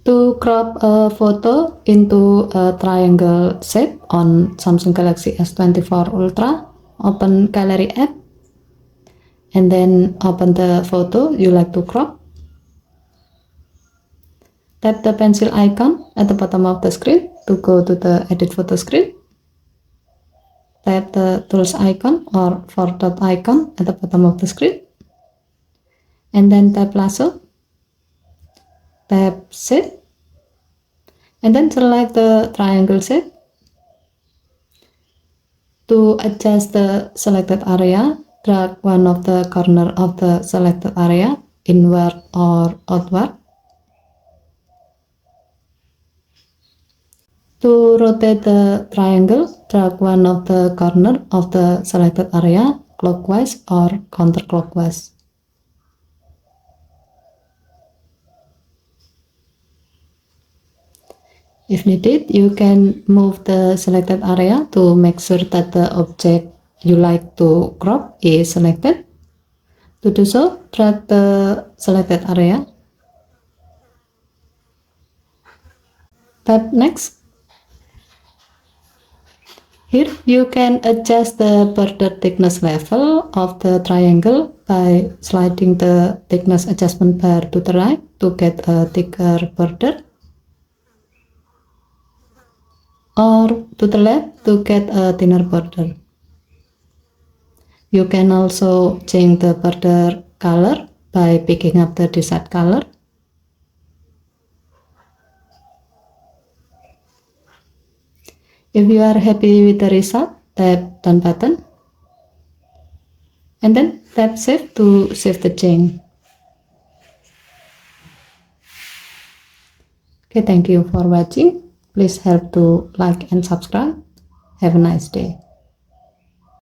To crop a photo into a triangle shape on Samsung Galaxy S24 Ultra, open Gallery app and then open the photo you like to crop. Tap the pencil icon at the bottom of the screen to go to the edit photo screen. Tap the tools icon or four dot icon at the bottom of the screen. And then tap lasso. Tap shape. And then select the triangle shape. To adjust the selected area, drag one of the corner of the selected area inward or outward. To rotate the triangle, drag one of the corner of the selected area clockwise or counterclockwise. If needed, you can move the selected area to make sure that the object you like to crop is selected. To do so, drag the selected area. Tap next. Here you can adjust the border thickness level of the triangle by sliding the thickness adjustment bar to the right to get a thicker border, or to the left to get a thinner border. You can also change the border color by picking up the desired color. If you are happy with the result, tap done button and then tap save to save the change. Okay, thank you for watching. Please help to like and subscribe. Have a nice day.